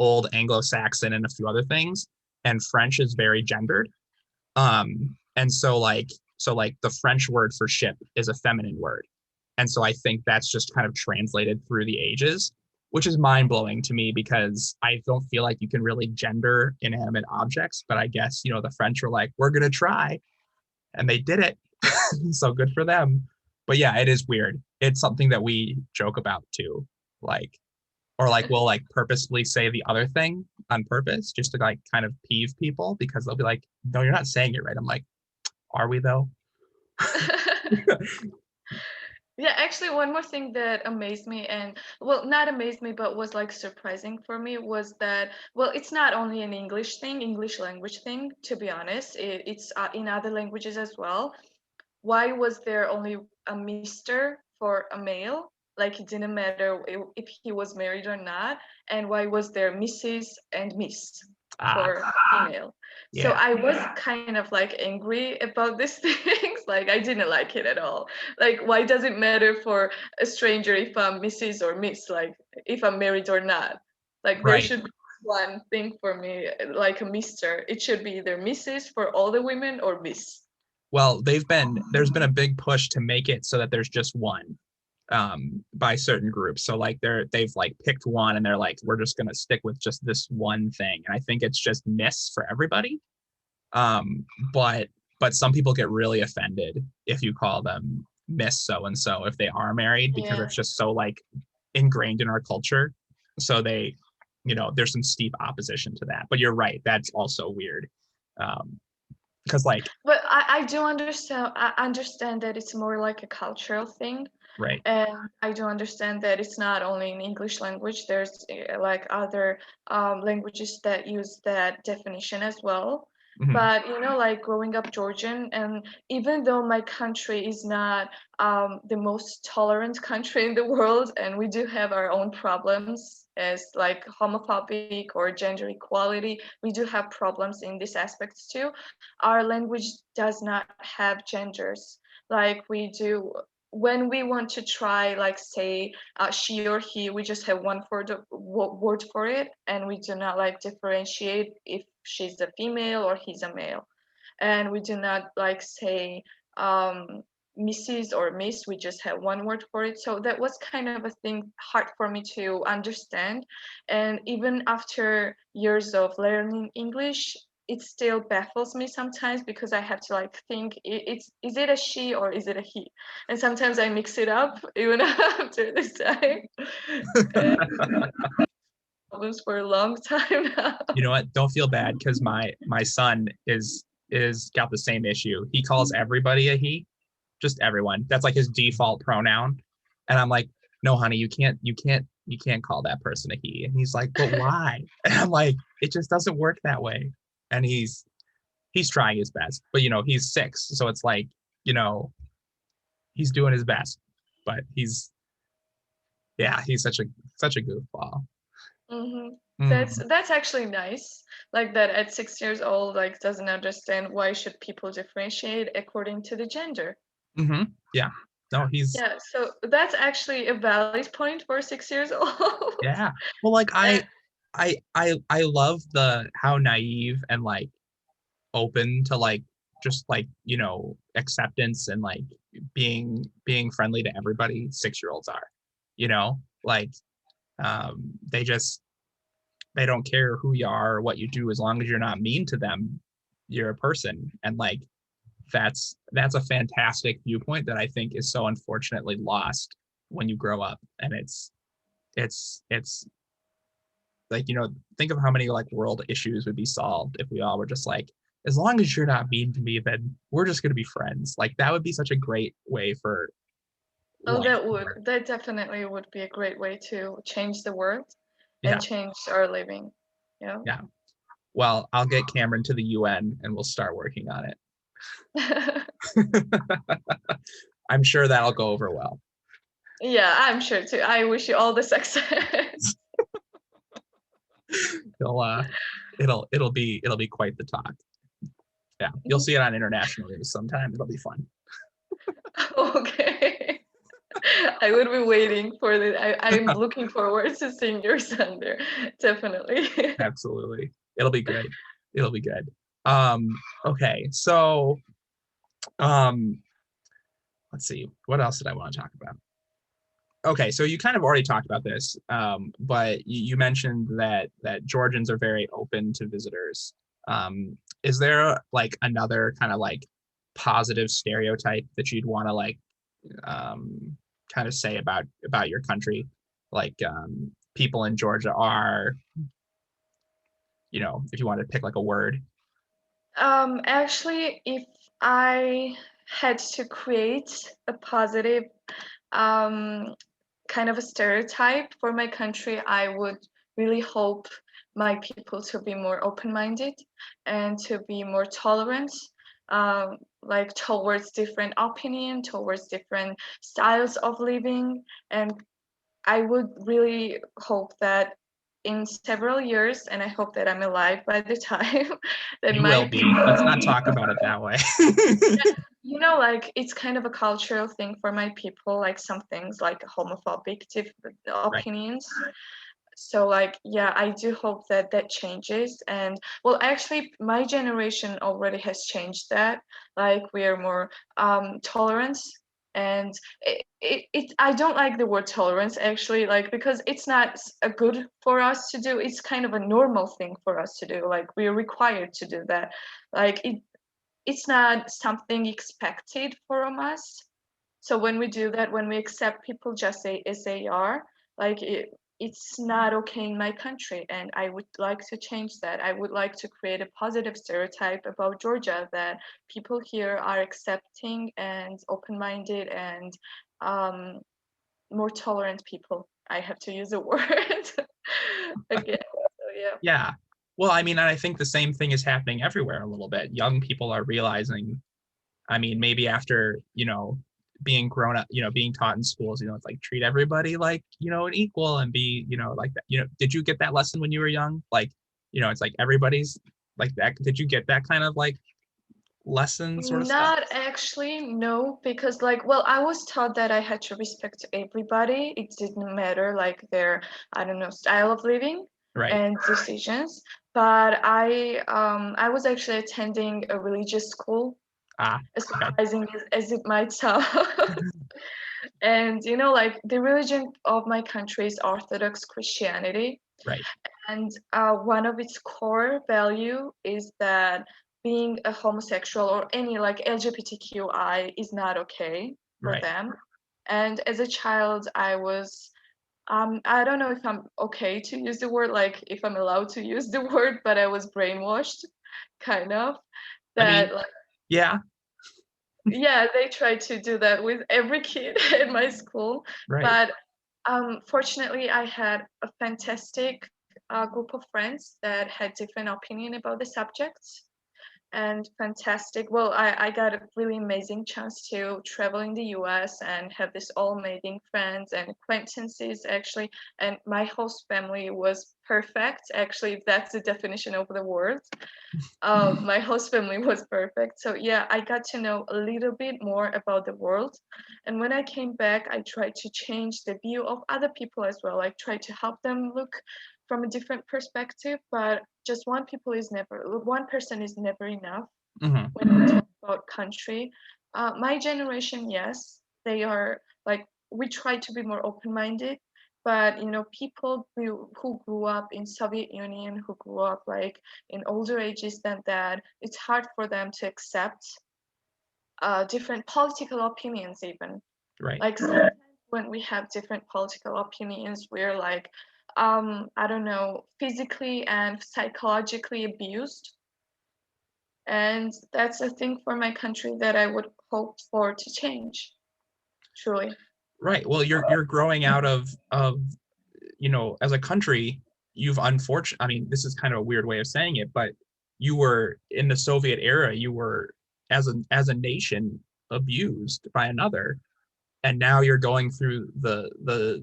old Anglo-Saxon, and a few other things. And French is very gendered. And so like the French word for ship is a feminine word. And so I think that's just kind of translated through the ages, which is mind blowing to me because I don't feel like you can really gender inanimate objects. But I guess, the French were like, we're going to try. And they did it. So good for them. But yeah, it is weird. It's something that we joke about too. Like, or like we'll like purposefully say the other thing on purpose just to like kind of peeve people because they'll be like, no, you're not saying it right. I'm like, are we though? Yeah, actually, one more thing that amazed me, and well, not amazed me, but was like surprising for me was that, well, it's not only an English thing, English language thing, to be honest. It's in other languages as well. Why was there only a Mr. for a male? Like it didn't matter if he was married or not. And why was there Mrs. and Miss Ah, for female? So yeah, I was kind of like angry about these things. Like I didn't like it at all. Like why does it matter for a stranger if I'm Mrs. or Miss? Like if I'm married or not? Like there right. should be one thing for me, like a Mr. It should be either Mrs. for all the women or Miss. Well, there's been a big push to make it so that there's just one by certain groups. So like they've like picked one and they're like, we're just gonna stick with just this one thing. And I think it's just miss for everybody. But some people get really offended if you call them miss so and so if they are married because Yeah. it's just so like ingrained in our culture. So there's some steep opposition to that. But you're right, that's also weird. Because like, But I do understand. I understand that it's more like a cultural thing. right. And I do understand that it's not only in English language, there's like other languages that use that definition as well. Mhm. But like growing up Georgian, and even though my country is not the most tolerant country in the world, and we do have our own problems as like homophobic or gender equality, we do have problems in these aspects too. Our language does not have genders like we do when we want to try like say she or he, we just have one word for it, and we do not like differentiate if she's a female or he's a male, and we do not like say Mrs. or Miss. We just have one word for it. So that was kind of a thing hard for me to understand, and even after years of learning English, it still baffles me sometimes because I have to like think it's is it a she or is it a he, and sometimes I mix it up even after this time. And problems for a long time now. You know what? Don't feel bad, because my son is got the same issue. He calls everybody a he, just everyone. That's like his default pronoun. And I'm like, no, honey, you can't call that person a he. And he's like, but why? And I'm like, it just doesn't work that way. And he's trying his best, but he's 6, so it's like, you know, he's doing his best, but he's such a goofball. hmm Mm, That's actually nice. Like that at 6 years old, like doesn't understand why should people differentiate according to the gender. hmm Yeah. No, he's Yeah, so that's actually a valid point for 6 years old. yeah. Well, like And I love the how naive and like open to like just like acceptance and like being friendly to everybody 6-year-olds are, like they don't care who you are or what you do, as long as you're not mean to them, you're a person. And like that's a fantastic viewpoint that I think is so unfortunately lost when you grow up. And it's like, think of how many like world issues would be solved if we all were just like, as long as you're not mean to me, then we're just going to be friends. Like that would be such a great way for oh, life to work. that definitely would be a great way to change the world and Yeah. change our living. Yeah. Well, I'll get Cameron to the UN and we'll start working on it. I'm sure that'll go over well. Yeah, I'm sure too. I wish you all the success. It'll uh it'll be quite the talk. Yeah. You'll see it on international news sometime. It'll be fun. Okay. I would be waiting for I'm looking forward to seeing your son there. Definitely. Absolutely. It'll be great. It'll be good. Okay. So um let's see. What else did I want to talk about? Okay, so you kind of already talked about this, but you mentioned that Georgians are very open to visitors. Is there like another kind of like positive stereotype that you'd want to like kind of say about your country? Like people in Georgia are, if you wanted to pick like a word. Actually, if I had to create a positive um, kind of a stereotype for my country, I would really hope my people to be more open-minded and to be more tolerant, like towards different opinion, towards different styles of living. And I would really hope that in several years, and I hope that I'm alive by the time, that You my will be. Let's people, not talk about it that way. like it's kind of a cultural thing for my people, like some things like homophobic Right. opinions. So like yeah, I do hope that that changes. And well, actually my generation already has changed that. Like we are more tolerant. And I don't like the word tolerance actually, like because it's not a good for us to do. It's kind of a normal thing for us to do, like we're required to do that. Like it's not something expected from us. So when we do that, when we accept people just say as they are, like it's not okay in my country, and I would like to change that. I would like to create a positive stereotype about Georgia, that people here are accepting and open-minded and um, more tolerant people. I have to use a word again. So yeah. Yeah. Well, I mean, I think the same thing is happening everywhere a little bit. Young people are realizing, I mean, maybe after, being grown up, being taught in schools, it's like treat everybody like, an equal and be, like that. Did you get that lesson when you were young? Like, it's like everybody's like that. Did you get that kind of like lesson sort of stuff? Not actually, no, because like, well, I was taught that I had to respect everybody. It didn't matter like their, I don't know, style of living Right. and decisions. But I was actually attending a religious school, Ah, as okay. surprising as it might sound. And like the religion of my country is Orthodox Christianity. Right. And one of its core value is that being a homosexual or any like LGBTQI is not okay for Right. them. And as a child, I don't know if I'm okay to use the word, like if I'm allowed to use the word, but I was brainwashed, kind of, I mean, that like, yeah, yeah, they tried to do that with every kid in my school. right. But fortunately, I had a fantastic group of friends that had different opinion about the subjects, and fantastic. Well, I got a really amazing chance to travel in the US and have this all amazing friends and acquaintances actually. And my host family was perfect, actually, if that's the definition of the word. My host family was perfect. So yeah, I got to know a little bit more about the world. And when I came back, I tried to change the view of other people as well. I tried to help them look from a different perspective, but just one person is never enough Hmm. when we talk about country. My generation, yes, they are like, we try to be more open-minded, but people who grew up in Soviet Union, who grew up like in older ages than that, it's hard for them to accept different political opinions even. Right. Like sometimes when we have different political opinions, we're like, I don't know, physically and psychologically abused. And that's a thing for my country that I would hope for to change, truly. Right. Well, you're growing out of as a country, you've unfortunately, I mean, this is kind of a weird way of saying it, but you were in the Soviet era, you were as a nation abused by another, and now you're going through the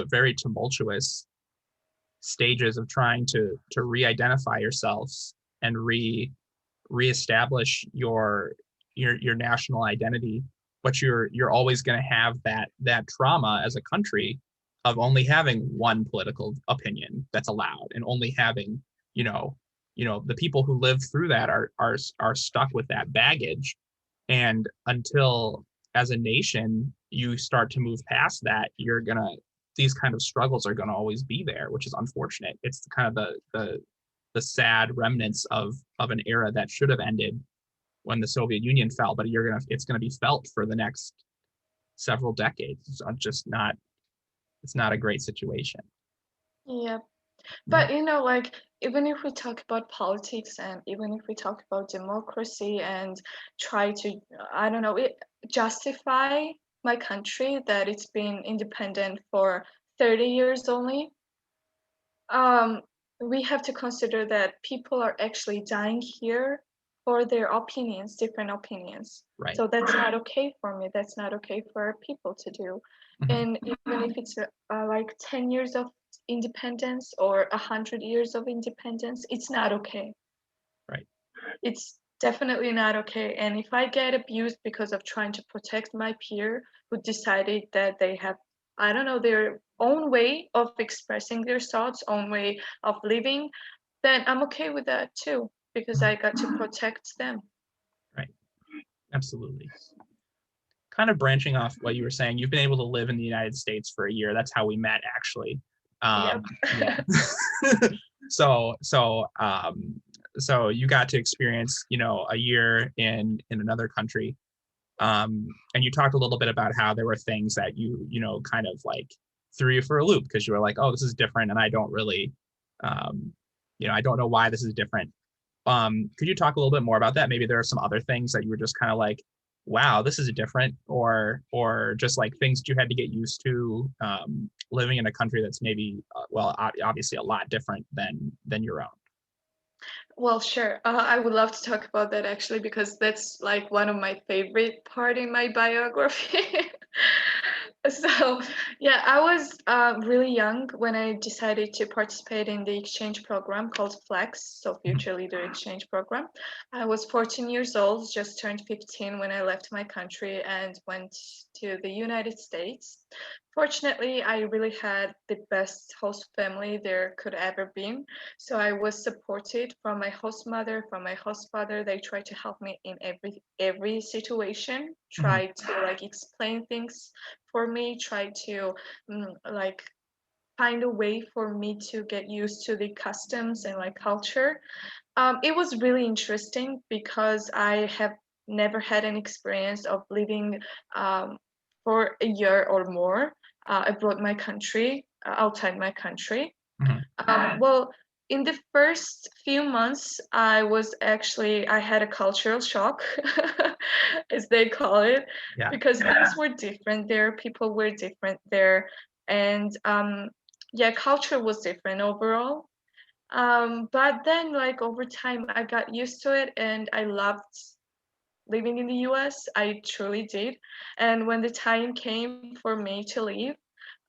very tumultuous stages of trying to re-identify yourselves and reestablish your national identity, but you're always going to have that trauma as a country of only having one political opinion that's allowed, and only having the people who live through that are stuck with that baggage. And until, as a nation, you start to move past that, these kind of struggles are going to always be there, which is unfortunate. It's kind of the sad remnants of an era that should have ended when the Soviet Union fell, but it's gonna be felt for the next several decades. It's not a great situation. Yeah. Yeah. But like even if we talk about politics and even if we talk about democracy and try to, I don't know, justify my country that it's been independent for 30 years only, um, we have to consider that people are actually dying here for their opinions, different opinions. Right. So that's not okay for me. That's not okay for people to do. Mhm. And even if it's like 10 years of independence or 100 years of independence, it's not okay. Right. It's definitely not okay. And if I get abused because of trying to protect my peer who decided that they have, I don't know, their own way of expressing their thoughts, own way of living, then I'm okay with that too, because I got to protect them. Right. Absolutely. Kind of branching off what you were saying, you've been able to live in the United States for a year. That's how we met, actually. Yep. Yeah. so so so you got to experience, a year in another country. And you talked a little bit about how there were things that you kind of like threw you for a loop because you were like, oh, this is different, and I don't really, um, I don't know why this is different. Could you talk a little bit more about that? Maybe there are some other things that you were just kind of like, wow, this is different, or just like things that you had to get used to living in a country that's maybe, well, obviously a lot different than your own. Well, sure. I would love to talk about that actually because that's like one of my favorite part in my biography. So, yeah, I was really young when I decided to participate in the exchange program called FLEX, so Mhm. Future Leader Exchange Program. I was 14 years old, just turned 15 when I left my country and went to the United States. Fortunately, I really had the best host family there could ever be. So I was supported from my host mother, from my host father. They tried to help me in every situation, Mhm. tried to like explain things for me, tried to like find a way for me to get used to the customs and like culture. It was really interesting because I have never had an experience of living um, for a year or more abroad my country, outside my country. Mhm. Well, in the first few months, I had a cultural shock, as they call it, Yeah. because things were different there, people were different there, and yeah, culture was different overall. But then, like over time, I got used to it, and I loved living in the US. I truly did. And when the time came for me to leave,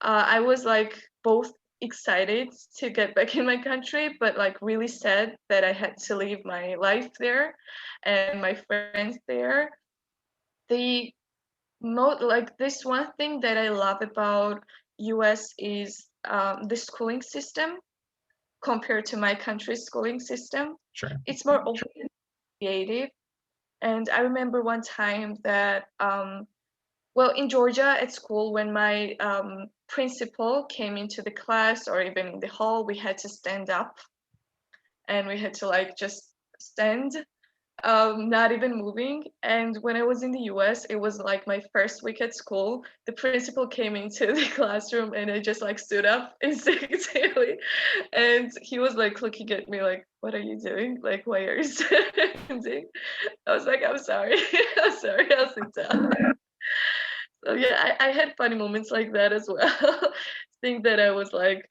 I was like both excited to get back in my country, but like really sad that I had to leave my life there and my friends there. The like this one thing that I love about US is the schooling system compared to my country's schooling system. Sure. It's more open and creative. And I remember one time that well, in Georgia at school, when my principal came into the class or even in the hall, we had to stand up and we had to like just stand, not even moving. And when I was in the US, it was like my first week at school. The principal came into the classroom and I just like stood up instinctively. And he was like looking at me like, what are you doing? Like, why are you standing? I was like, I'm sorry. I'm sorry, I'll sit down. So yeah, I had funny moments like that as well. Things that I was like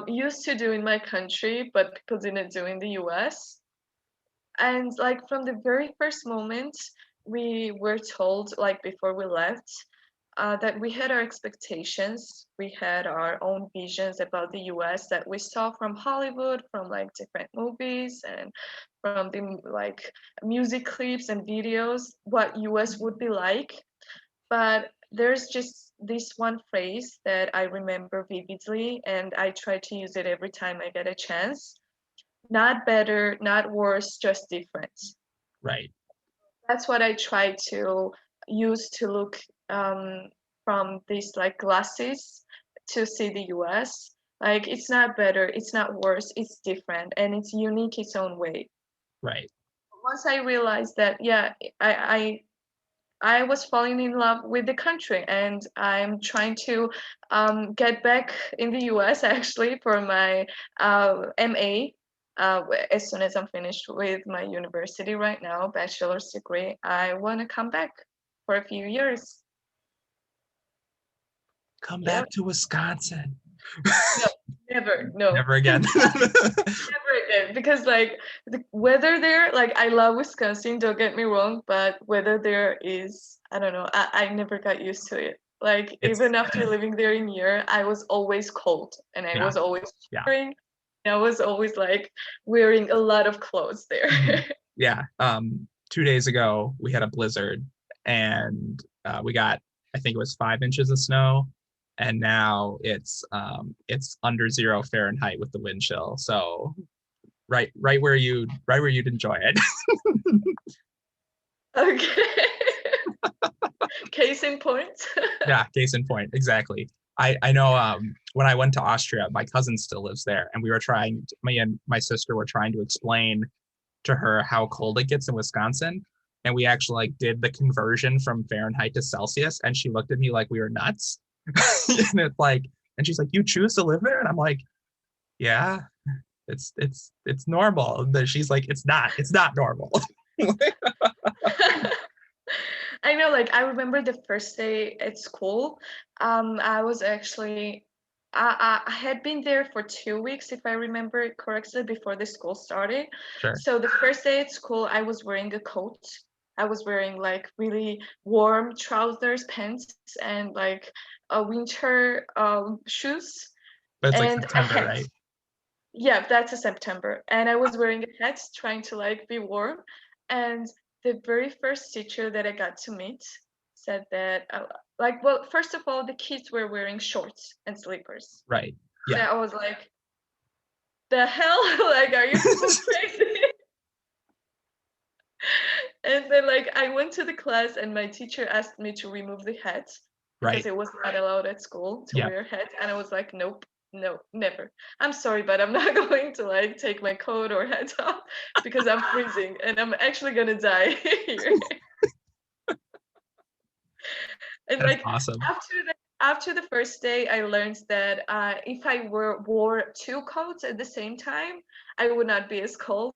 used to do in my country, but people didn't do in the US. And like from the very first moment, we were told like before we left that we had our expectations, we had our own visions about the US that we saw from Hollywood, from like different movies and from the like music clips and videos, what US would be like. But there's just this one phrase that I remember vividly, and I try to use it every time I get a chance. Not better, not worse, just different. Right. That's what I try to use to look from these like glasses to see the US. Like it's not better, it's not worse, it's different, and it's unique its own way. Right. Once I realized that, yeah, I was falling in love with the country, and I'm trying to get back in the US actually for my MA. As soon as I'm finished with my university right now, bachelor's degree, I want to come back for a few years. Come Yeah, back to Wisconsin. no, never, no. Never again. Never again, because like the weather there, like I love Wisconsin, don't get me wrong, but weather there is, I don't know, I never got used to it. Like It's even after living there in year, I was always cold and I yeah, was always yeah. shivering. And I was always like wearing a lot of clothes there. Mhm. Yeah. 2 days ago we had a blizzard and we got, I think it was 5 inches of snow, and now it's under 0 Fahrenheit with the wind chill. So right where you'd enjoy it. Okay. Case in point. Yeah, case in point, exactly. I know when I went to Austria, my cousin still lives there, and me and my sister were trying to explain to her how cold it gets in Wisconsin. And we actually like did the conversion from Fahrenheit to Celsius, and she looked at me like we were nuts. And it's like, and she's like, you choose to live there? And I'm like, yeah, it's normal. And then she's like, it's not normal. I know, like I remember the first day at school. I was actually I had been there for 2 weeks, if I remember it correctly, before the school started. Sure. So the first day at school, I was wearing a coat. I was wearing like really warm trousers, pants, and like a winter shoes But it's like and a September, hat. right? Yeah, that's a September. And I was wearing a hat, trying to like be warm. And the very first teacher that I got to meet said that, like, well, first of all, the kids were wearing shorts and slippers. Right. So Yeah. I was like, the hell? Like, are you people crazy? And then, like, I went to the class, and my teacher asked me to remove the hat because Right. it was not allowed at school to Yeah. wear a hat. And I was like, nope, no, never. I'm sorry, but I'm not going to like take my coat or hat off because I'm freezing and I'm actually gonna die here. And That's like awesome. after the first day, I learned that if I wore two coats at the same time, I would not be as cold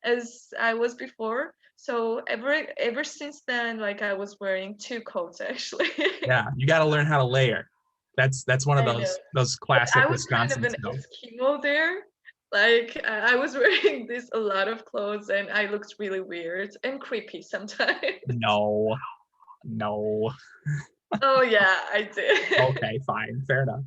as I was before. So ever since then, like I was wearing two coats actually. Yeah. You got to learn how to layer. That's one of I know. those But classic I was kind of Wisconsin an skills. Eskimo there. Like I was wearing this a lot of clothes, and I looked really weird and creepy sometimes. No, no. Oh yeah, I did. Okay, fine. Fair enough.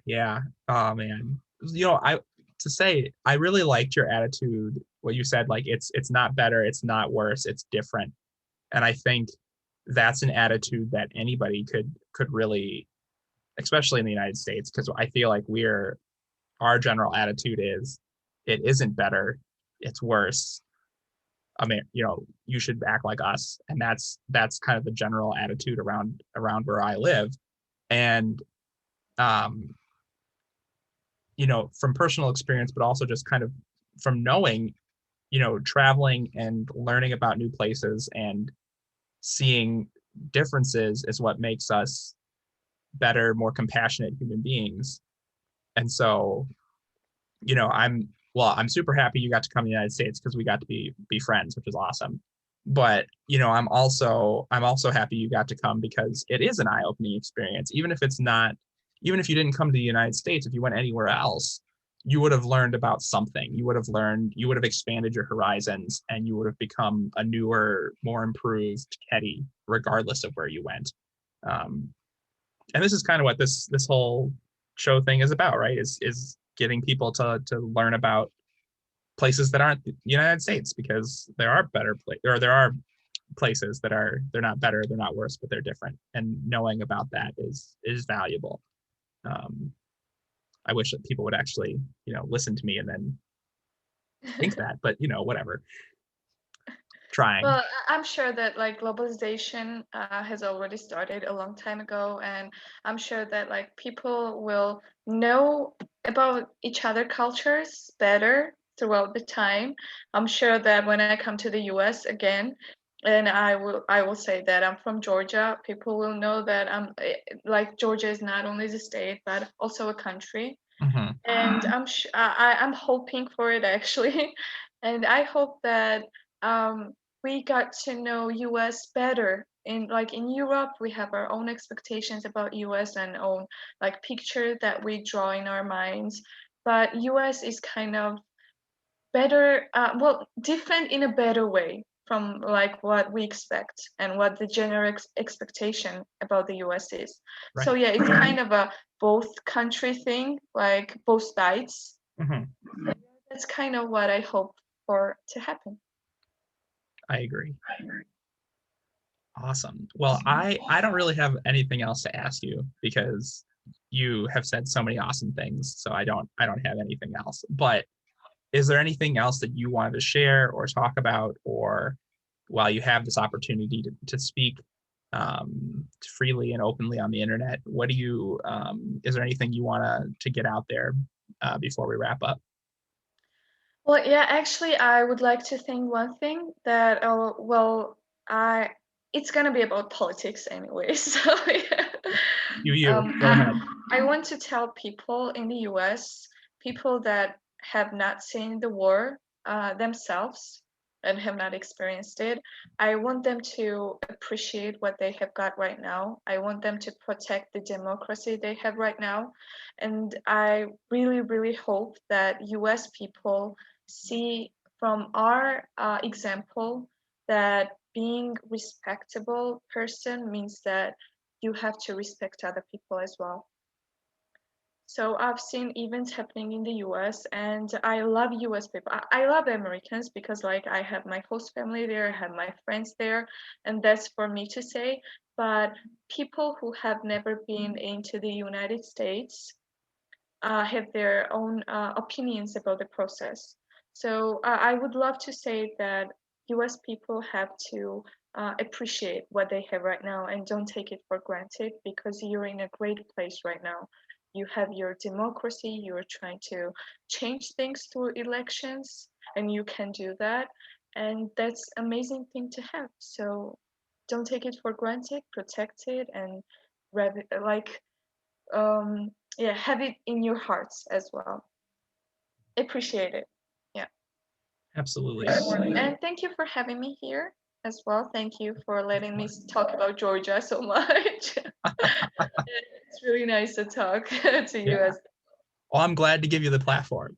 Yeah. Oh man. I to say I really liked your attitude, what you said, like it's not better, it's not worse, it's different. And I think that's an attitude that anybody could really, especially in the United States, because I feel like our general attitude is it isn't better, it's worse. I mean, you should act like us. And that's kind of the general attitude around where I live. And um, from personal experience, but also just kind of from knowing, traveling and learning about new places and seeing differences is what makes us better, more compassionate human beings. And so, I'm super happy you got to come to the United States because we got to be friends, which is awesome. But I'm also happy you got to come because it is an eye-opening experience. Even if you didn't come to the United States, if you went anywhere else, you would have learned about something. You would have expanded your horizons, and you would have become a newer, more improved Keti, regardless of where you went. Um, and this is kind of what this whole show thing is about, right? Is getting people to learn about places that aren't the United States, because there are places they're not better, they're not worse, but they're different, and knowing about that is valuable. um, I wish that people would actually listen to me and then think that, but whatever. Trying. Well, I'm sure that like globalization has already started a long time ago, and I'm sure that like people will know about each other cultures better throughout the time. I'm sure that when I come to the US again, and I will say that I'm from Georgia, people will know that like Georgia is not only the state but also a country. Hmm. And I'm hoping for it actually, and I hope that um, we got to know US better. In Europe, we have our own expectations about US and own like picture that we draw in our minds, but US is kind of better, well, different in a better way from like what we expect and what the general expectation about the US is. So Right. yeah, it's kind of a both country thing, like both sides. Hmm. That's kind of what I hope for to happen. I agree. Awesome. Well, I don't really have anything else to ask you because you have said so many awesome things, so I don't have anything else. But is there anything else that you wanted to share or talk about, or while you have this opportunity to speak freely and openly on the internet, is there anything you want to get out there before we wrap up? Well, yeah, actually, I would like to think one thing that, well, I it's gonna be about politics anyway. So yeah. Go ahead. I want to tell people in the US, people that have not seen the war themselves and have not experienced it, I want them to appreciate what they have got right now. I want them to protect the democracy they have right now. And I really, really hope that US people see from our example that being respectable person means that you have to respect other people as well. So I've seen events happening in the US, and I love US people. I love Americans because like I have my host family there, I have my friends there, and that's for me to say. But people who have never been into the United States have their own opinions about the process. So I would love to say that US people have to appreciate what they have right now and don't take it for granted because you're in a great place right now. You have your democracy, you're trying to change things through elections, and you can do that. And that's amazing thing to have. So don't take it for granted, protect it, and like um yeah, have it in your hearts as well. Appreciate it. Yeah. Absolutely. And thank you for having me here as well. Thank you for letting me talk about Georgia so much. It's really nice to talk to you Yeah. as Well, I'm glad to give you the platform.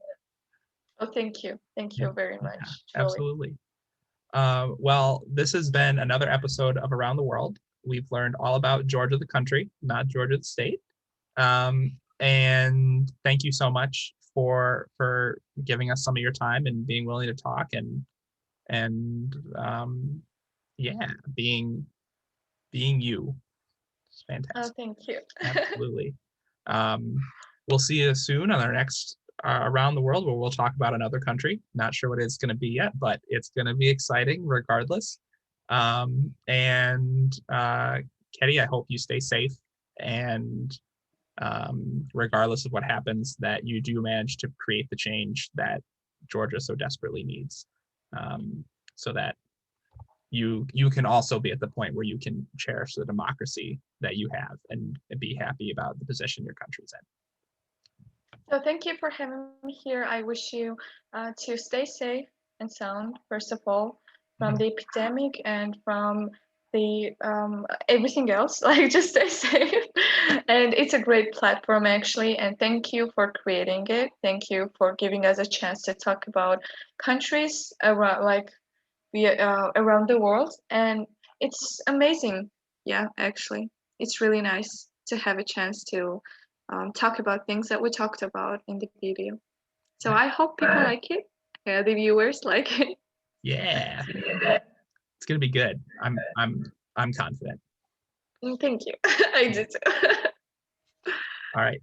oh, thank you. Thank Yeah, you very yeah, much, truly. absolutely. Well, this has been another episode of Around the World. We've learned all about Georgia, the country, not Georgia, the state. And thank you so much for giving us some of your time and being willing to talk and yeah, being you. It's Oh, fantastic. thank you. Absolutely. Um, we'll see you soon on our next Around the World, where we'll talk about another country. Not sure what it's going to be yet, but it's going to be exciting regardless. And Keti, I hope you stay safe and regardless of what happens, that you do manage to create the change that Georgia so desperately needs, so that you can also be at the point where you can cherish the democracy that you have and be happy about the position your country's in. So thank you for having me here. I wish you to stay safe and sound, first of all, from the epidemic and from the everything else. Like just stay safe. And it's a great platform actually. And thank you for creating it. Thank you for giving us a chance to talk about countries around around the world. And it's amazing. Yeah, actually, it's really nice to have a chance to talk about things that we talked about in the video. So I hope people like it. Yeah, the viewers like it. Yeah, it's gonna be good. I'm confident. Thank you. I did too. All right.